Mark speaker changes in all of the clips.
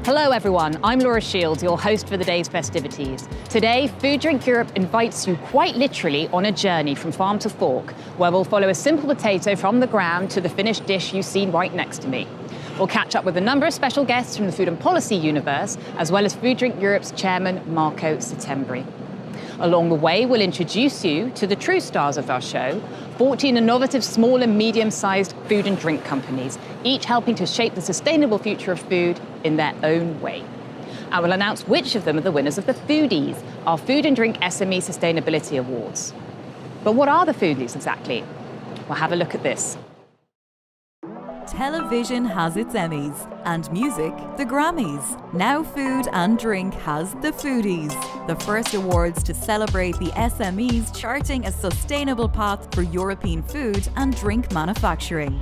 Speaker 1: Hello everyone, I'm Laura Shields, your host for the day's festivities. Today, Food Drink Europe invites you quite literally on a journey from farm to fork, where we'll follow a simple potato from the ground to the finished dish you see right next to me. We'll catch up with a number of special guests from the food and policy universe, as well as Food Drink Europe's chairman, Marco Settembri. Along the way, we'll introduce you to the true stars of our show, 14 innovative small and medium-sized food and drink companies, each helping to shape the sustainable future of food in their own way. I will announce which of them are the winners of the Foodies, our Food and Drink SME Sustainability Awards. But what are the Foodies exactly? Well, have a look at this.
Speaker 2: Television has its Emmys, and music, the Grammys. Now food and drink has the Foodies, the first awards to celebrate the SMEs charting a sustainable path for European food and drink manufacturing.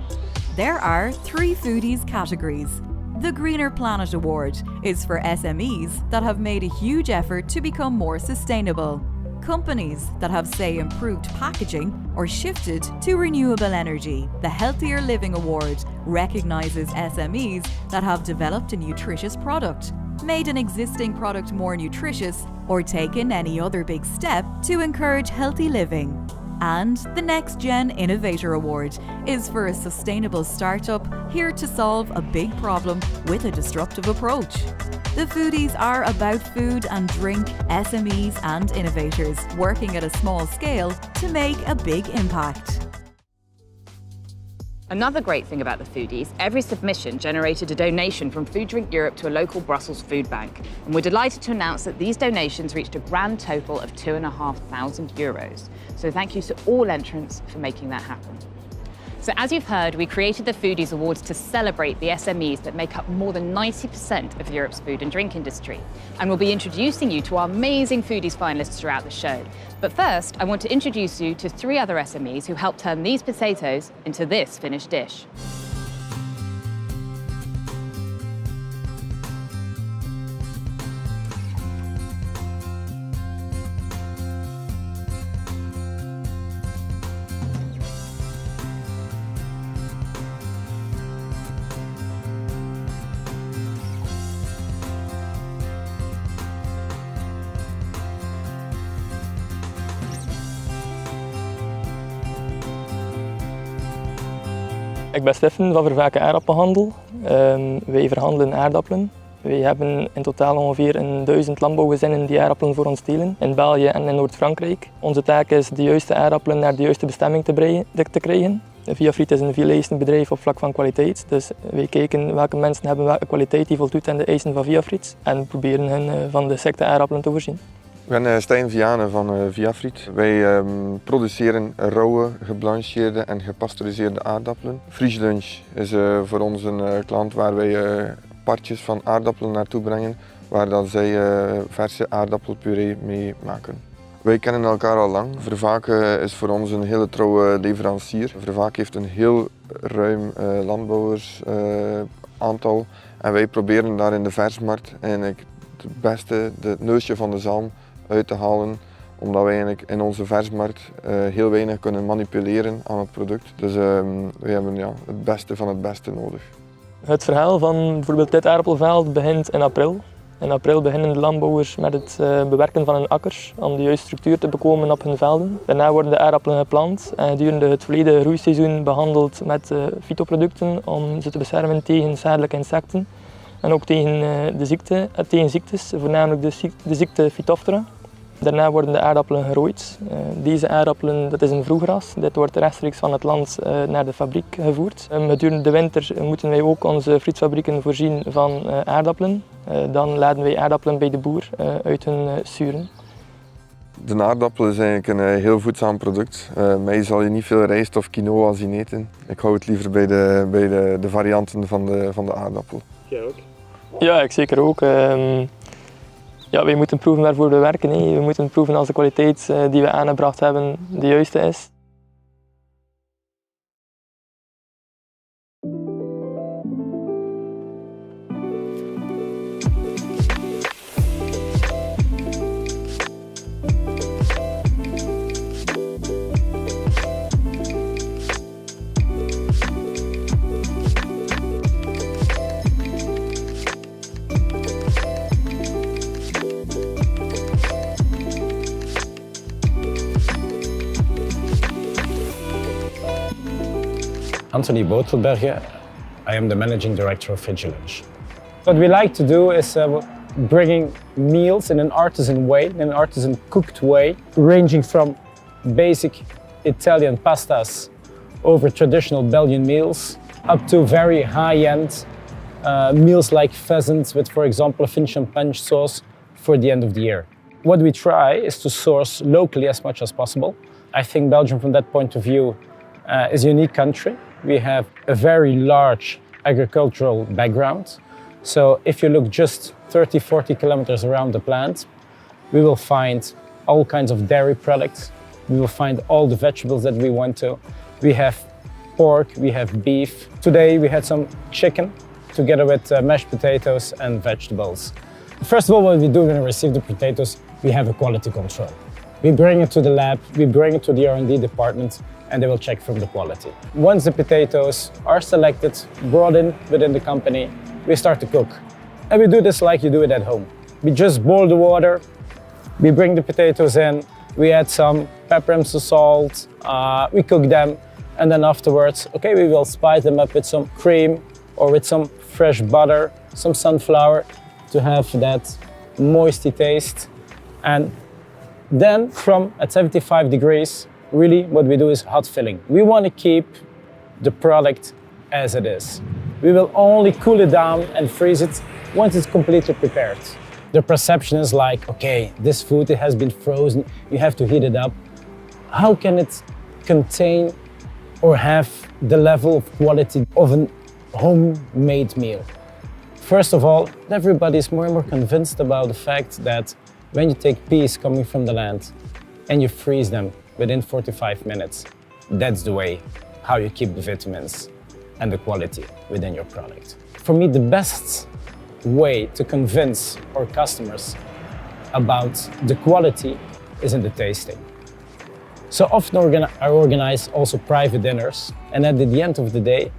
Speaker 2: There are 3 Foodies categories. The Greener Planet Award is for SMEs that have made a huge effort to become more sustainable. Companies that have, say, improved packaging or shifted to renewable energy. The Healthier Living Award recognises SMEs that have developed a nutritious product, made an existing product more nutritious, or taken any other big step to encourage healthy living. And the Next Gen Innovator Award is for a sustainable startup here to solve a big problem with a disruptive approach. The Foodies are about food and drink, SMEs and innovators working at a small scale to make a big impact.
Speaker 1: Another great thing about the Foodies, every submission generated a donation from Food Drink Europe to a local Brussels food bank. And we're delighted to announce that these donations reached a grand total of €2,500. So thank you to all entrants for making that happen. So as you've heard, we created the Foodies Awards to celebrate the SMEs that make up more than 90% of Europe's food and drink industry. And we'll be introducing you to our amazing Foodies finalists throughout the show. But first, I want to introduce you to 3 other SMEs who helped turn these potatoes into this finished dish.
Speaker 3: Ik ben Stefan van Vervaken Aardappelhandel. Wij verhandelen aardappelen. Wij hebben in totaal ongeveer 1000 landbouwgezinnen die aardappelen voor ons delen, in België en in Noord-Frankrijk. Onze taak is de juiste aardappelen naar de juiste bestemming te krijgen. Viafriet is een veeleisend bedrijf op vlak van kwaliteit, dus wij kijken welke mensen hebben welke kwaliteit die voldoet aan de eisen van Viafriet en proberen hen van de secte aardappelen te voorzien.
Speaker 4: Ik ben Stijn Vianen van Viafriet. Wij produceren rauwe, geblancheerde en gepasteuriseerde aardappelen. Frailunch is voor ons een klant waar wij partjes van aardappelen naartoe brengen, waar dat zij verse aardappelpuree mee maken. Wij kennen elkaar al lang. Vervaken is voor ons een hele trouwe leverancier. Vervaken heeft een heel ruim landbouwersaantal en wij proberen daar in de versmarkt eigenlijk het beste, het neusje van de zalm uit te halen, omdat wij eigenlijk in onze versmarkt heel weinig kunnen manipuleren aan het product. Dus wij hebben het beste van het beste nodig.
Speaker 3: Het verhaal van bijvoorbeeld dit aardappelveld begint in april. In april beginnen de landbouwers met het bewerken van hun akkers om de juiste structuur te bekomen op hun velden. Daarna worden de aardappelen geplant en gedurende het volledige groeiseizoen behandeld met fytoproducten om ze te beschermen tegen schadelijke insecten en ook tegen ziektes, voornamelijk de ziekte Phytophthora. Daarna worden de aardappelen gerooid. Deze aardappelen, dat is een vroegras. Dit wordt rechtstreeks van het land naar de fabriek gevoerd. Gedurende de winter moeten wij ook onze frietfabrieken voorzien van aardappelen. Dan laden wij aardappelen bij de boer uit hun zuren.
Speaker 4: De aardappel is eigenlijk een heel voedzaam product. Mij zal je niet veel rijst of quinoa zien eten. Ik hou het liever bij de varianten van de aardappel.
Speaker 3: Jij ook? Ja, ik zeker ook. Ja, wij moeten proeven waarvoor we werken. We moeten proeven als de kwaliteit die we aangebracht hebben de juiste is.
Speaker 5: Anthony Botelberge. I am the managing director of Frailunch. What we like to do is bringing meals in an artisan way, in an artisan cooked way, ranging from basic Italian pastas over traditional Belgian meals, up to very high-end meals like pheasants with, for example, a French champagne sauce for the end of the year. What we try is to source locally as much as possible. I think Belgium, from that point of view, is a unique country. We have a very large agricultural background. So if you look just 30, 40 kilometers around the plant, we will find all kinds of dairy products. We will find all the vegetables that we want to. We have pork, we have beef. Today we had some chicken together with mashed potatoes and vegetables. First of all, what we do when we receive the potatoes, we have a quality control. We bring it to the lab, we bring it to the R&D department, and they will check from the quality. Once the potatoes are selected, brought in within the company, we start to cook. And we do this like you do it at home. We just boil the water, we bring the potatoes in, we add some pepper and some salt, we cook them, and then afterwards, okay, we will spice them up with some cream or with some fresh butter, some sunflower to have that moisty taste. And then from at 75 degrees, really what we do is hot filling. We want to keep the product as it is. We will only cool it down and freeze it once it's completely prepared. The perception is like, okay, this food, it has been frozen, you have to heat it up. How can it contain or have the level of quality of a homemade meal? First of all, everybody is more and more convinced about the fact that when you take peas coming from the land and you freeze them within 45 minutes, that's the way how you keep the vitamins and the quality within your product. For me, the best way to convince our customers about the quality is in the tasting. So often I organize also private dinners, and at the end of the day,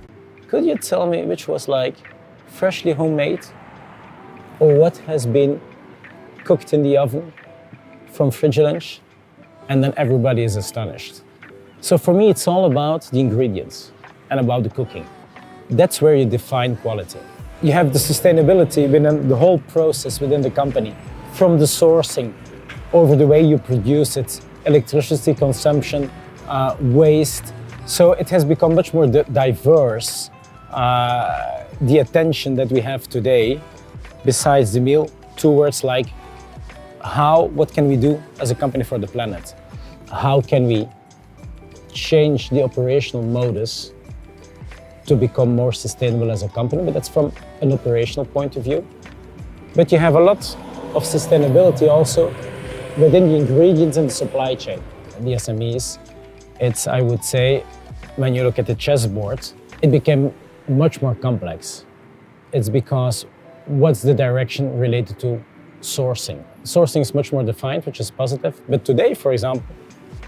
Speaker 5: could you tell me which was like freshly homemade or what has been cooked in the oven from Frailunch? And then everybody is astonished. So for me, it's all about the ingredients and about the cooking. That's where you define quality. You have the sustainability within the whole process within the company, from the sourcing over the way you produce it, electricity consumption, waste. So it has become much more diverse, the attention that we have today, besides the meal, towards like what can we do as a company for the planet? How can we change the operational modus to become more sustainable as a company? But that's from an operational point of view. But you have a lot of sustainability also within the ingredients in the supply chain. The SMEs, I would say, when you look at the chessboard, it became much more complex. It's because what's the direction related to sourcing? Sourcing is much more defined, which is positive. But today, for example,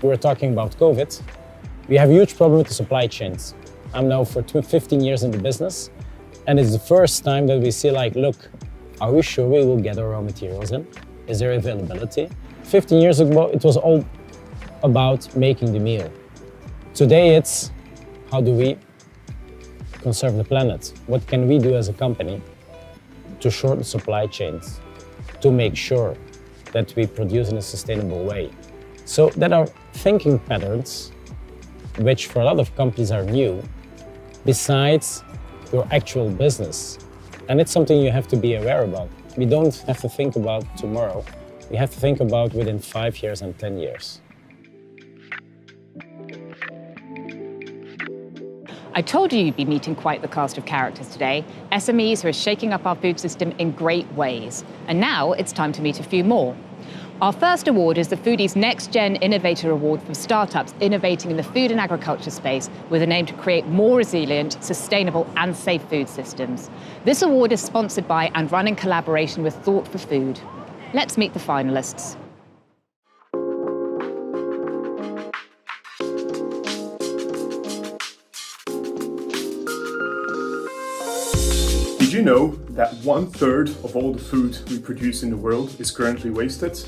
Speaker 5: we were talking about COVID. We have a huge problem with the supply chains. I'm now for 15 years in the business, and it's the first time that we see like, look, are we sure we will get our raw materials in? Is there availability? 15 years ago, it was all about making the meal. Today, it's how do we conserve the planet? What can we do as a company to shorten supply chains, to make sure that we produce in a sustainable way? So there are thinking patterns which for a lot of companies are new, besides your actual business. And it's something you have to be aware about. We don't have to think about tomorrow. We have to think about within 5 years and 10 years.
Speaker 1: I told you you'd be meeting quite the cast of characters today, SMEs who are shaking up our food system in great ways. And now it's time to meet a few more. Our first award is the Foodies Next Gen Innovator Award for startups innovating in the food and agriculture space with an aim to create more resilient, sustainable and safe food systems. This award is sponsored by and run in collaboration with Thought for Food. Let's meet the finalists.
Speaker 6: Did you know that 1/3 of all the food we produce in the world is currently wasted?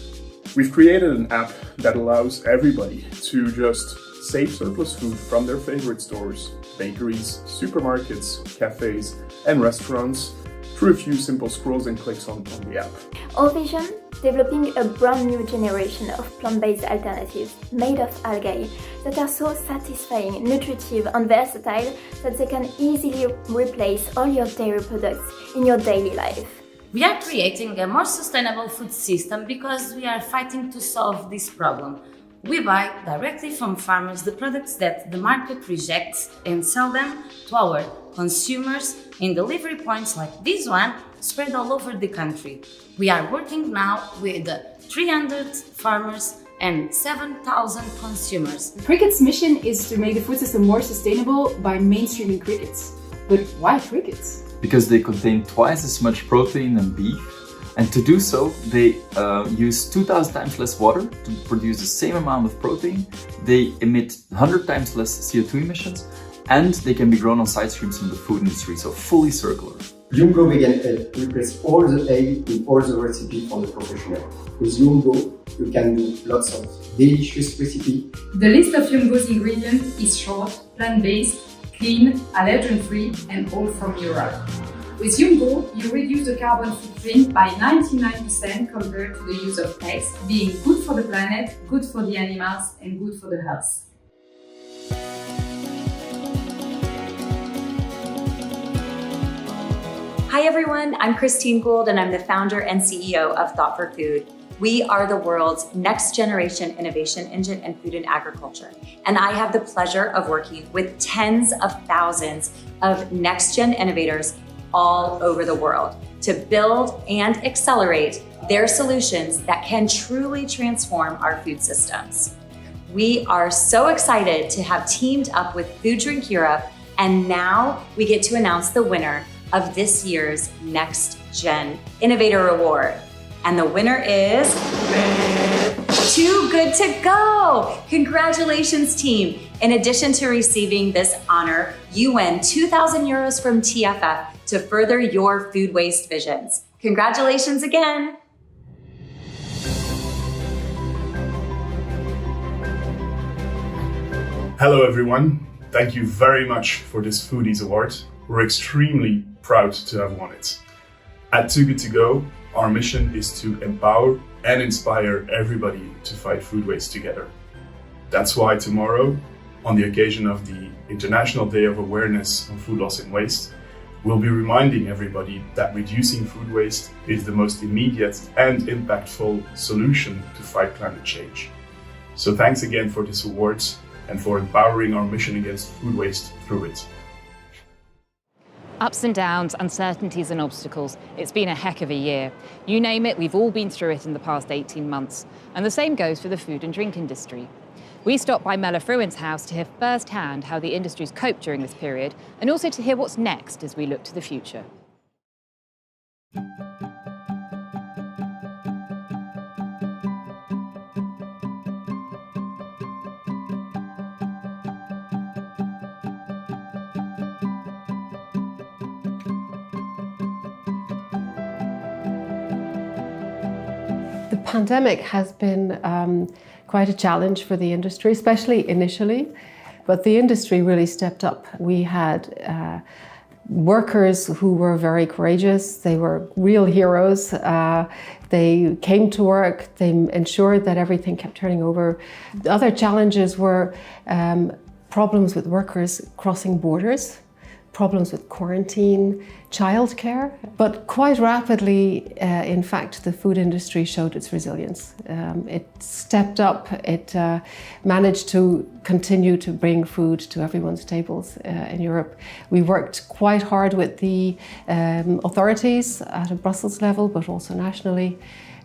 Speaker 6: We've created an app that allows everybody to just save surplus food from their favorite stores, bakeries, supermarkets, cafes, and restaurants through a few simple scrolls and clicks on the app.
Speaker 7: Our vision? Developing a brand new generation of plant-based alternatives made of algae that are so satisfying, nutritive and versatile that they can easily replace all your dairy products in your daily life.
Speaker 8: We are creating a more sustainable food system because we are fighting to solve this problem. We buy directly from farmers the products that the market rejects and sell them to our consumers in delivery points like this one spread all over the country. We are working now with 300 farmers and 7,000 consumers.
Speaker 9: Kriket's mission is to make the food system more sustainable by mainstreaming crickets. But why crickets?
Speaker 10: Because they contain twice as much protein than beef, and to do so they use 2,000 times less water to produce the same amount of protein. They emit 100 times less CO2 emissions, and they can be grown on side streams from the food industry, so fully circular.
Speaker 11: Yumgo Vegan Egg replaces all the egg in all the recipes for the professional. With Yumgo, you can do lots of delicious recipes.
Speaker 12: The list of Yumgo's ingredients is short, plant-based, clean, allergen-free, and all from Europe. With Yumgo, you reduce the carbon footprint by 99% compared to the use of eggs, being good for the planet, good for the animals, and good for the health.
Speaker 13: Hi everyone, I'm Christine Gould and I'm the founder and CEO of Thought for Food. We are the world's next generation innovation engine in food and agriculture. And I have the pleasure of working with tens of thousands of next gen innovators all over the world to build and accelerate their solutions that can truly transform our food systems. We are so excited to have teamed up with Food Drink Europe, and now we get to announce the winner of this year's Next Gen Innovator Award. And the winner is Too Good to Go. Congratulations, team. In addition to receiving this honor, you win 2,000 euros from TFF to further your food waste visions. Congratulations again.
Speaker 6: Hello everyone, thank you very much for this Foodies Award. We're extremely proud to have won it. At Too Good To Go, our mission is to empower and inspire everybody to fight food waste together. That's why tomorrow, on the occasion of the International Day of Awareness on Food Loss and Waste, we'll be reminding everybody that reducing food waste is the most immediate and impactful solution to fight climate change. So thanks again for this award and for empowering our mission against food waste through it.
Speaker 1: Ups and downs, uncertainties and obstacles. It's been a heck of a year. You name it, we've all been through it in the past 18 months. And the same goes for the food and drink industry. We stopped by Melle Fruin's house to hear firsthand how the industry's coped during this period, and also to hear what's next as we look to the future.
Speaker 14: The pandemic has been quite a challenge for the industry, especially initially, but the industry really stepped up. We had workers who were very courageous. They were real heroes. They came to work. They ensured that everything kept turning over. The other challenges were problems with workers crossing borders, problems with quarantine, childcare. But quite rapidly, in fact, the food industry showed its resilience. It stepped up, it managed to continue to bring food to everyone's tables in Europe. We worked quite hard with the authorities at a Brussels level, but also nationally,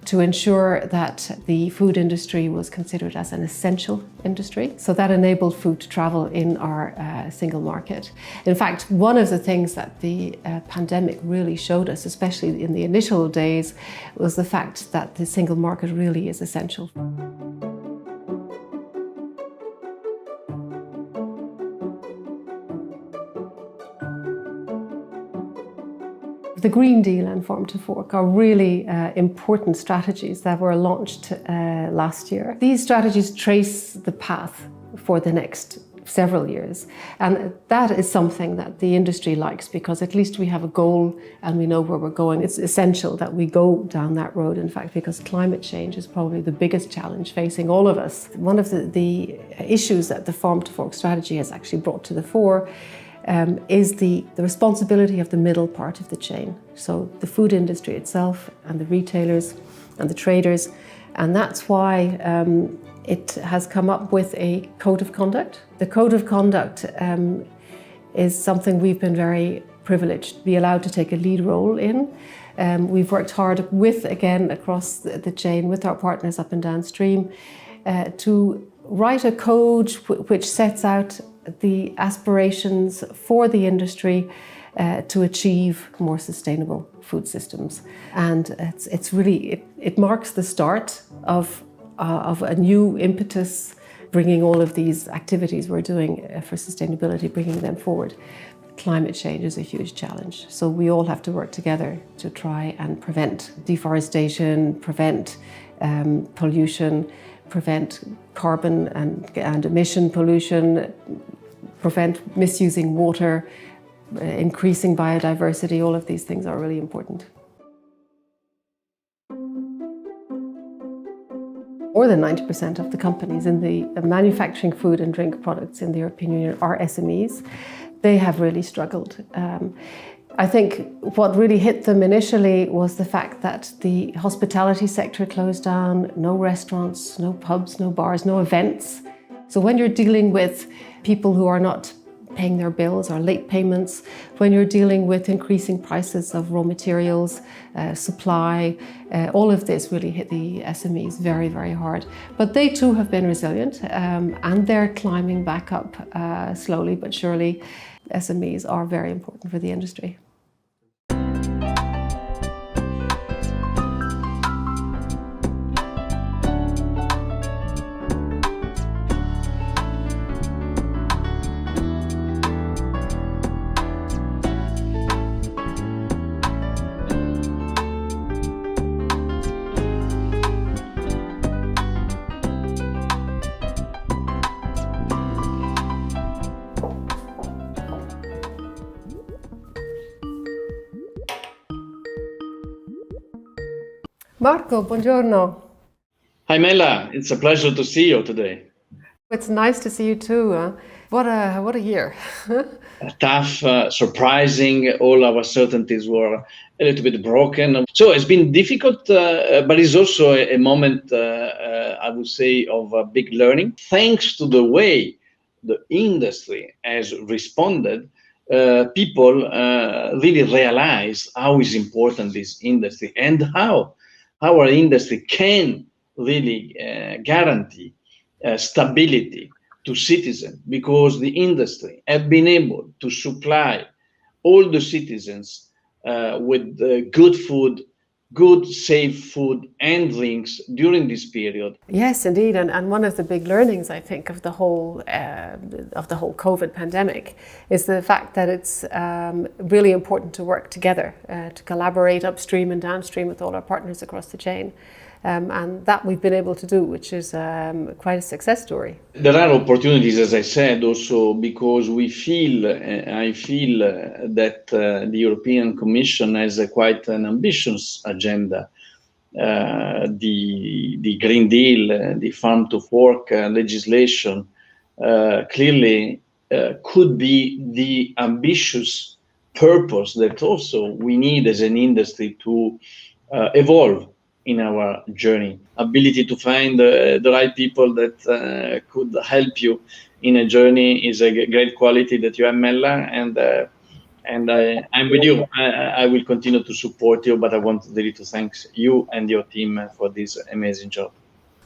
Speaker 14: to ensure that the food industry was considered as an essential industry. So that enabled food to travel in our single market. In fact, one of the things that the pandemic really showed us, especially in the initial days, was the fact that the single market really is essential. The Green Deal and Farm to Fork are really important strategies that were launched last year. These strategies trace the path for the next several years. And that is something that the industry likes, because at least we have a goal and we know where we're going. It's essential that we go down that road, in fact, because climate change is probably the biggest challenge facing all of us. One of the issues that the Farm to Fork strategy has actually brought to the fore is the responsibility of the middle part of the chain. So the food industry itself and the retailers and the traders. And that's why it has come up with a code of conduct. The code of conduct is something we've been very privileged to be allowed to take a lead role in. We've worked hard again, across the chain with our partners up and downstream to write a code which sets out the aspirations for the industry to achieve more sustainable food systems. And it marks the start of a new impetus, bringing all of these activities we're doing for sustainability, bringing them forward. Climate change is a huge challenge, so we all have to work together to try and prevent deforestation, prevent pollution, prevent carbon and emission pollution, prevent misusing water, increasing biodiversity. All of these things are really important. More than 90% of the companies in the manufacturing food and drink products in the European Union are SMEs. They have really struggled. I think what really hit them initially was the fact that the hospitality sector closed down, no restaurants, no pubs, no bars, no events. So when you're dealing with people who are not paying their bills or late payments, when you're dealing with increasing prices of raw materials, supply, all of this really hit the SMEs very, very hard. But they too have been resilient and they're climbing back up slowly but surely. SMEs are very important for the industry. Marco, buongiorno.
Speaker 15: Hi Mela, it's a pleasure to see you today.
Speaker 14: It's nice to see you too. What a year.
Speaker 15: Tough, surprising, all our certainties were a little bit broken. So it's been difficult, but it's also a moment, I would say, of big learning. Thanks to the way the industry has responded, people really realize how is important this industry and how our industry can really guarantee stability to citizens, because the industry have been able to supply all the citizens with good food, good, safe food and drinks during this period.
Speaker 14: Yes, indeed, and one of the big learnings, I think, of the whole COVID pandemic is the fact that it's really important to work together, to collaborate upstream and downstream with all our partners across the chain. And that we've been able to do, which is quite a success story.
Speaker 15: There are opportunities, as I said, also because I feel that the European Commission has quite an ambitious agenda. The Green Deal, the Farm to Fork legislation clearly could be the ambitious purpose that also we need as an industry to evolve in our journey. Ability to find the right people that could help you in a journey is a great quality that you have, Mela, and I'm with you. I will continue to support you, but I want really to thank you and your team for this amazing job.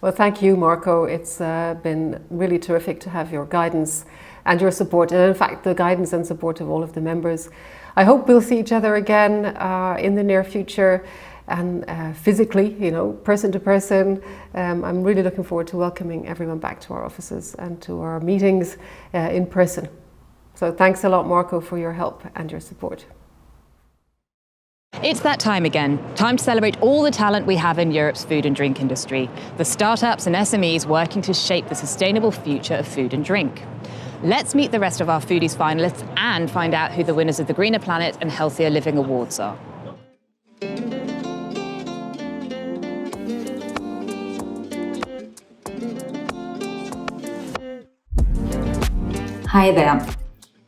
Speaker 14: Well, thank you, Marco. It's been really terrific to have your guidance and your support, and in fact the guidance and support of all of the members. I hope we'll see each other again in the near future. And physically, person to person. I'm really looking forward to welcoming everyone back to our offices and to our meetings in person. So thanks a lot, Marco, for your help and your support.
Speaker 1: It's that time again. Time to celebrate all the talent we have in Europe's food and drink industry, the startups and SMEs working to shape the sustainable future of food and drink. Let's meet the rest of our Foodies finalists and find out who the winners of the Greener Planet and Healthier Living Awards are.
Speaker 16: Hi there.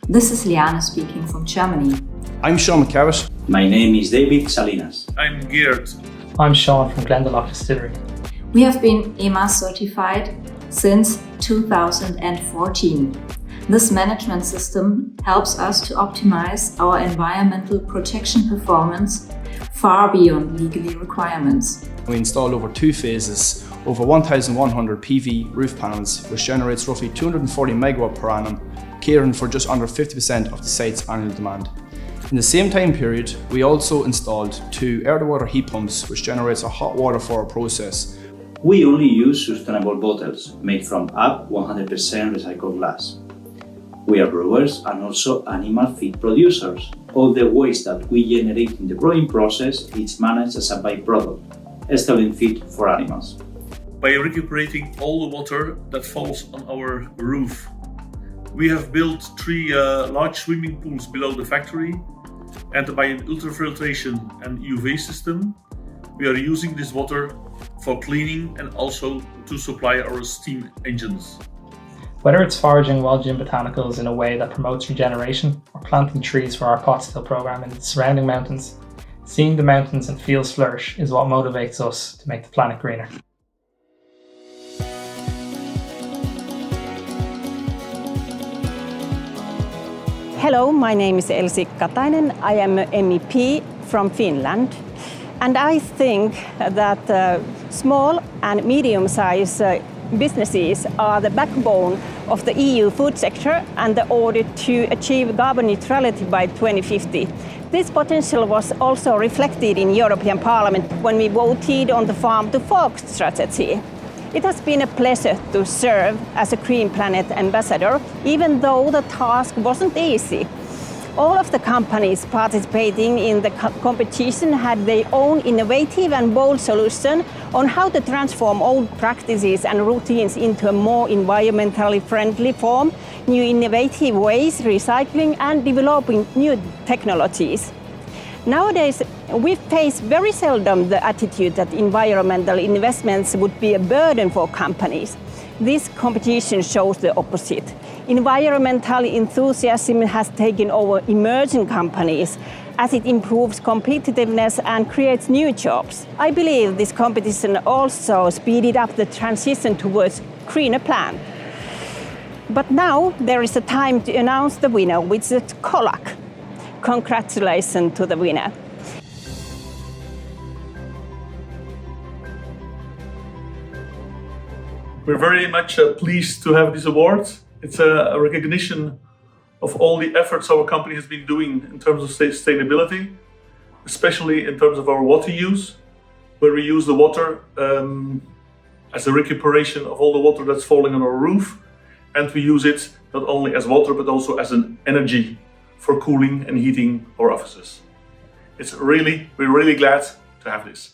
Speaker 16: This is Liana speaking from Germany.
Speaker 17: I'm Sean McCavish.
Speaker 18: My name is David Salinas.
Speaker 19: I'm Geert.
Speaker 20: I'm Sean from Glendalough Distillery.
Speaker 16: We have been EMA certified since 2014. This management system helps us to optimize our environmental protection performance far beyond legally requirements.
Speaker 17: We installed over 2 phases, over 1,100 PV roof panels, which generates roughly 240 megawatt per annum, catering for just under 50% of the site's annual demand. In the same time period, we also installed 2 air-to-water heat pumps, which generates a hot water for our process.
Speaker 18: We only use sustainable bottles made from up 100% recycled glass. We are brewers and also animal feed producers. All the waste that we generate in the brewing process is managed as a byproduct, installing feed for animals.
Speaker 19: By recuperating all the water that falls on our roof. We have built 3 large swimming pools below the factory, and by an ultrafiltration and UV system, we are using this water for cleaning and also to supply our steam engines.
Speaker 20: Whether it's foraging wild gin botanicals in a way that promotes regeneration or planting trees for our pot still program in the surrounding mountains, seeing the mountains and fields flourish is what motivates us to make the planet greener.
Speaker 21: Hello, my name is Elsi Katainen. I am an MEP from Finland. And I think that small and medium-sized businesses are the backbone of the EU food sector and the order to achieve carbon neutrality by 2050. This potential was also reflected in European Parliament when we voted on the Farm to Fork strategy. It has been a pleasure to serve as a Green Planet ambassador, even though the task wasn't easy. All of the companies participating in the competition had their own innovative and bold solution on how to transform old practices and routines into a more environmentally friendly form, new innovative ways, recycling and developing new technologies. Nowadays, we face very seldom the attitude that environmental investments would be a burden for companies. This competition shows the opposite. Environmental enthusiasm has taken over emerging companies as it improves competitiveness and creates new jobs. I believe this competition also speeded up the transition towards greener plan. But now there is a time to announce the winner, which is Kolak. Congratulations to the winner.
Speaker 19: We're very much pleased to have this award. It's a recognition of all the efforts our company has been doing in terms of sustainability, especially in terms of our water use, where we use the water as a recuperation of all the water that's falling on our roof, and we use it not only as water but also as an energy for cooling and heating our offices. We're really glad to have this.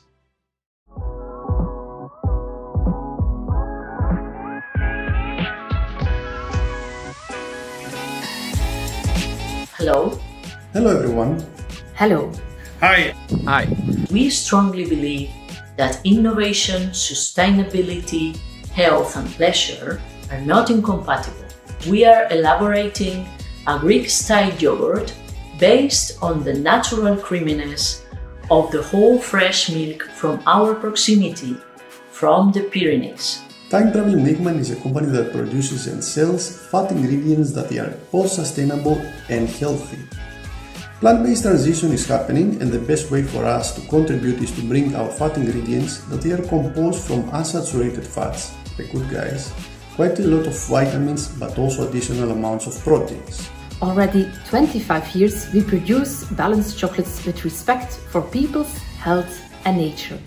Speaker 22: Hello.
Speaker 11: Hello everyone.
Speaker 22: Hello.
Speaker 19: Hi.
Speaker 17: Hi.
Speaker 22: We strongly believe that innovation, sustainability, health and pleasure are not incompatible. We are elaborating a Greek-style yogurt based on the natural creaminess of the whole fresh milk from our proximity, from the Pyrenees.
Speaker 11: Time Travel Milkman is a company that produces and sells fat ingredients that are both sustainable and healthy. Plant-based transition is happening, and the best way for us to contribute is to bring our fat ingredients that are composed from unsaturated fats, the good guys, quite a lot of vitamins but also additional amounts of proteins.
Speaker 22: Already 25 years we produce balanced chocolates with respect for people's health and nature.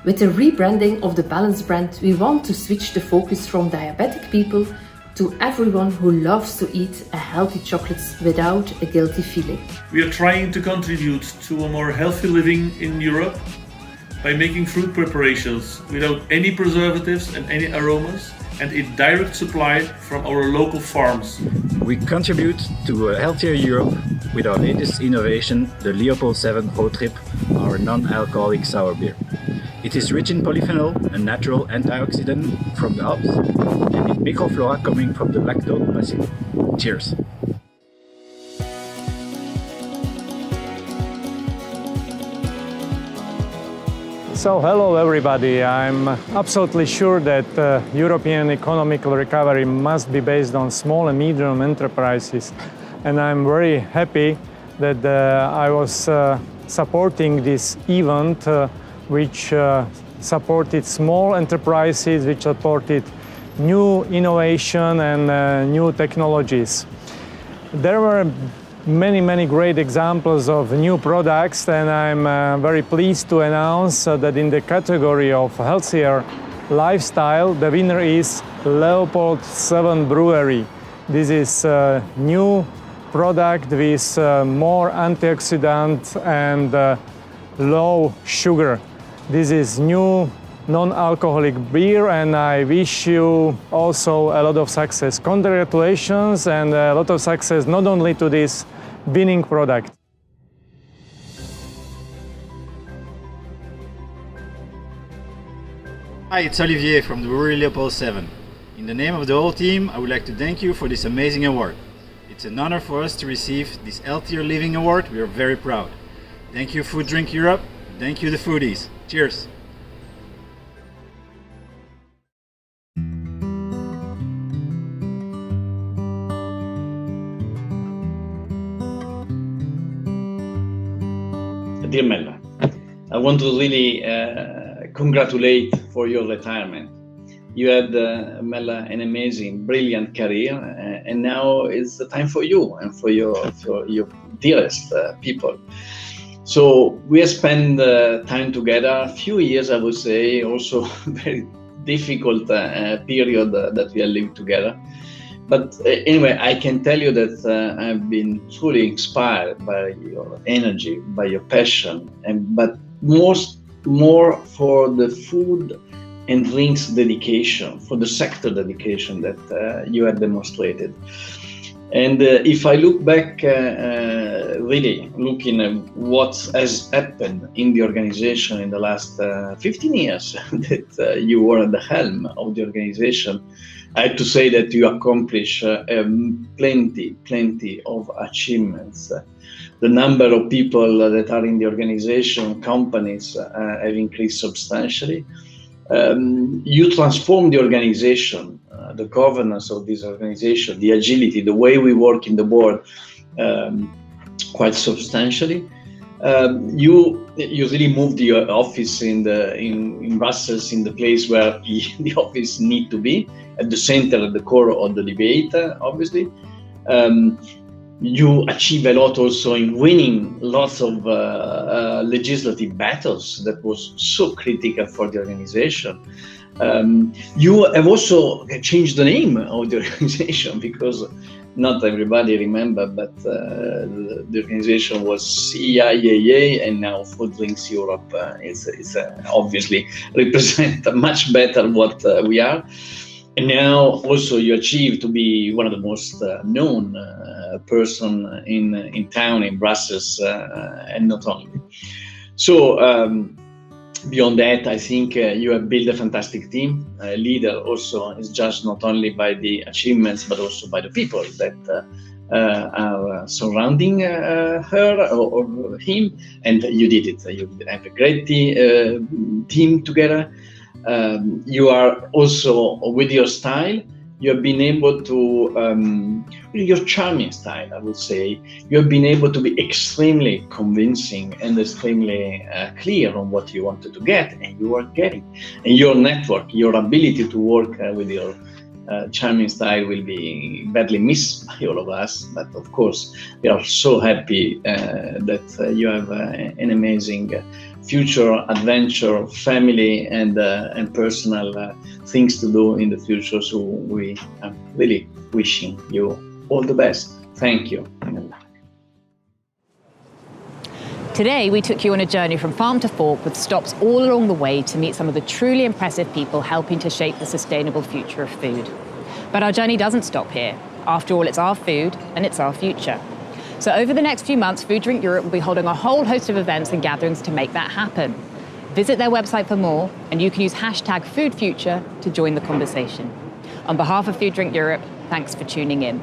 Speaker 22: With the rebranding of the Balance brand, we want to switch the focus from diabetic people to everyone who loves to eat a healthy chocolate without a guilty feeling.
Speaker 19: We are trying to contribute to a more healthy living in Europe by making fruit preparations without any preservatives and any aromas, and in direct supply from our local farms.
Speaker 2: We contribute to a healthier Europe with our latest innovation, the Leopold 7 Road Trip, our non-alcoholic sour beer. It is rich in polyphenol, a natural antioxidant from the hops, and in microflora coming from the lactobacillus. Cheers!
Speaker 4: So hello everybody, I'm absolutely sure that European economical recovery must be based on small and medium enterprises, and I'm very happy that I was supporting this event which supported small enterprises, which supported new innovation and new technologies. There were many great examples of new products, and I'm very pleased to announce that in the category of healthier lifestyle, the winner is Leopold 7 Brewery. This is a new product with more antioxidant and low sugar. This is new non-alcoholic beer, and I wish you also a lot of success. Congratulations and a lot of success not only to this winning product.
Speaker 2: Hi, it's Olivier from the Brewery Leopold 7. In the name of the whole team, I would like to thank you for this amazing award. It's an honor for us to receive this Healthier Living Award. We are very proud. Thank you, Food Drink Europe. Thank you, the Foodies. Cheers!
Speaker 15: Dear Mella, I want to really congratulate for your retirement. You had, Mella, an amazing, brilliant career, and now it's the time for you and for your dearest people. So we have spent time together, a few years, I would say, also very difficult period that we have lived together. But anyway, I can tell you that I've been truly inspired by your energy, by your passion, but more for the food and drinks dedication, for the sector dedication that you have demonstrated. And if I look back, really looking at what has happened in the organization in the last 15 years that you were at the helm of the organization, I have to say that you accomplished plenty of achievements. The number of people that are in the organization, companies, have increased substantially. You transformed the organization, the governance of this organization, the agility, the way we work in the board, quite substantially. You really moved your office in Brussels, in the place where the office need to be, at the center, at the core of the debate, obviously. You achieved a lot also in winning lots of legislative battles that was so critical for the organization. You have also changed the name of the organization, because not everybody remember, but the organization was CIAA, and now Food Drinks Europe is obviously represent much better what we are. And now also you achieved to be one of the most known person in town, in Brussels, and not only. So beyond that, I think you have built a fantastic team. A leader also is judged not only by the achievements, but also by the people that are surrounding her or him, and you did it. You have a great team together. You are also, with your style, you have been able to, your charming style, I would say, you have been able to be extremely convincing and extremely clear on what you wanted to get, and you are getting. And your network, your ability to work with your charming style will be badly missed by all of us. But of course, we are so happy that you have an amazing future, adventure, family, and personal things to do in the future. So we are really wishing you all the best. Thank you.
Speaker 1: Today, we took you on a journey from farm to fork with stops all along the way to meet some of the truly impressive people helping to shape the sustainable future of food. But our journey doesn't stop here. After all, it's our food and it's our future. So over the next few months, Food Drink Europe will be holding a whole host of events and gatherings to make that happen. Visit their website for more, and you can use #FoodFuture to join the conversation. On behalf of Food Drink Europe, thanks for tuning in.